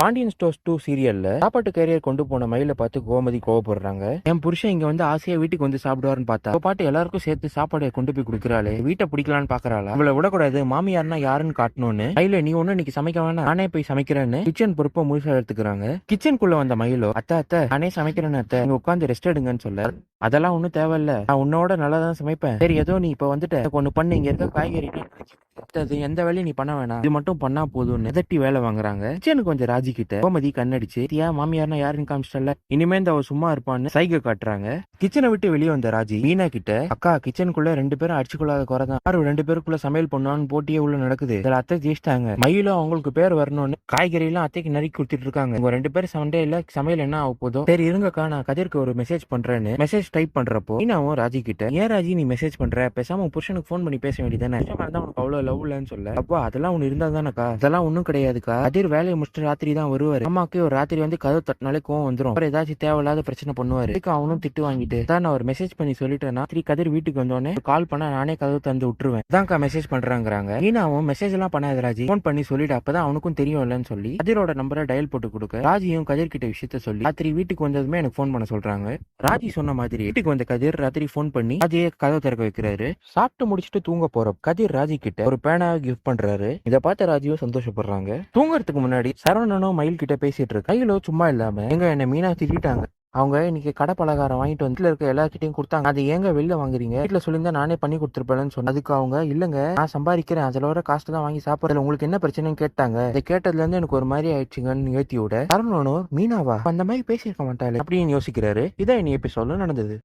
Pandian stores 2 சீரியல்ல சாப்பாட்டு carrier கொண்டு போன மயில பார்த்து கோமதி கோவப்படுறாங்க. என் புருஷன் இங்க வந்து ஆசையா வீட்டுக்கு வந்து சாப்பிடுவாருன்னு பார்த்தா பாட்டு எல்லாருக்கும் சேர்த்து சாப்பாடு கொண்டு போய் கொடுக்குறாளே, வீட்டை பிடிக்கலான்னு பாக்குறாளா? இவளை விடக்கூடாது, மாமியார்னா யாருன்னு காட்டணும்னு மயில நீ ஒண்ணு இன்னைக்கு சமைக்க வேணாம், நானே போய் சமைக்கிறேன்னு கிச்சன் பொறுப்பை முழுசா எடுத்துக்கிறாங்க. கிச்சனுக்குள்ள வந்த மயிலோ, அத்தை அத்தை நானே சமைக்கிறேன்னு அத்தை, நீங்க உட்காந்து ரெஸ்ட் எடுங்கன்னு சொல்ல, அதெல்லாம் ஒண்ணும் தேவையில்ல, நான் உன்னோட நல்லா தான் சமைப்பேன். சரி ஏதோ நீ இப்ப வந்துட்டு ஒண்ணு பண்ணு, இங்க இருக்க காய்கறி எந்த வேலையும் நீ பண்ண வேணாம், இது மட்டும் பண்ணா போதும்னு எதட்டி வேலை வாங்குறாங்க. கிச்சனுக்கு கொஞ்சம் ராஜி கிட்ட கோமதி கண்ணடிச்சு, தியா மாமியார்னா யாருன்னு காமிச்சிட்டல, இனிமே இந்த அவ சும்மா இருப்பான்னு சைகை காட்டுறாங்க. கிச்சனை விட்டு வெளியே வந்த ராஜி மீனா கிட்ட, அக்கா கிச்சனுக்குள்ள 2 பேரும் அடிச்சுக்கொள்ளாத குறைதான், யாரும் 2 பேருக்குள்ள சமையல் பண்ணுவான்னு போட்டியே உள்ள நடக்குது, இதுல அத்தை ஜெயிச்சிட்டாங்க, மயிலும் அவங்களுக்கு பேர் வரணும்னு காய்கறி எல்லாம் அத்தைக்கு நறுக்கி கொடுத்துட்டு இருக்காங்க. உங்க 2 பேரும் சண்டே இல்ல, சமையல் என்ன ஆக போதும், சரி இருங்கக்கா நான் கதிர்க்கு ஒரு மெசேஜ் பண்றேன்னு மெசேஜ் டைப் பண்றப்போ மீனாவும் ராஜி கிட்ட, ஏன் ராஜி நீ மெசேஜ் பண்ற, பேசாம புருஷனுக்கு போன் பண்ணி பேச வேண்டியதானே, உனக்கு அவ்வளவு லவ் இல்லன்னு சொல்ல, அப்பா அதெல்லாம் ஒண்ணு இருந்தா தானக்கா, அதெல்லாம் ஒண்ணும் கிடையாதுக்கா, கதிர் வேலையை முடிச்சுட்டு ராத்திரி தான் வருவாரு, அம்மாக்கு ஒரு ராத்திரி வந்து கதவு தட்டினாலே கோவம் வந்துடும், அப்புறம் ஏதாச்சும் தேவையில்லாத பிரச்சனை பண்ணுவாரு, அவனும் திட்டு வாங்கிட்டு தான் நான் ஒரு மெசேஜ் பண்ணி சொல்லிட்டேன்னா கதிர் வீட்டுக்கு வந்தோடனே கால் பண்ணா நானே கதவு தந்து விட்டுருவேன், தான்க்கா மெசேஜ் பண்றாங்கிறாங்க. மீனாவும் மெசேஜ் எல்லாம் பண்ணாத ராஜி, போன் பண்ணி சொல்லிட்டு அப்பதான் அவனுக்கும் தெரியும் இல்லன்னு சொல்லி கதிரோட நம்பரை டயல் போட்டு கொடுக்க, ராஜியும் கதிர் கிட்ட விஷயத்த சொல்லி ராத்திரி வீட்டுக்கு வந்ததுமே எனக்கு போன் பண்ண சொல்றாங்க. ராஜி சொன்ன மாதிரி வீட்டுக்கு வந்த கதிர் ராத்திரி போன் பண்ணி ராஜியை கதவு திறக்க வைக்கிறாரு. சாப்பிட்டு முடிச்சுட்டு தூங்க போற கதிர் ராஜி கிட்ட ஒரு பேனாவை கிஃப்ட் பண்றாரு. இதை பார்த்த ராஜியும் சந்தோஷப்படுறாங்க. தூங்குறதுக்கு முன்னாடி சரவணனும் மயில் கிட்ட பேசிட்டு இருக்கு. கையில சும்மா இல்லாம எங்க என்ன மீனா திட்டாங்க, அவங்க இன்னைக்கு கடை பலகாரம் வாங்கிட்டு வந்து இருக்க எல்லார்கிட்டையும் கொடுத்தாங்க, அது ஏங்க வெளில வாங்குறீங்க, வீட்டுல சொல்லியிருந்தா நானே பண்ணி கொடுத்துருப்பேன்னு சொன்ன, அதுக்கு அவங்க இல்லங்க நான் சம்பாதிக்கிறேன், அதுல வர காசு தான் வாங்கி சாப்பிடல, உங்களுக்கு என்ன பிரச்சனைன்னு கேட்டாங்க. இதை கேட்டதுல இருந்து எனக்கு ஒரு மாதிரி ஆயிடுச்சுங்கன்னு ஏத்தி விட, சரவணனும் மீனாவா அந்த மாதிரி பேசியிருக்க மாட்டாரு அப்படின்னு யோசிக்கிறாரு. இதான் இனி எபிசோட்ல நடந்தது.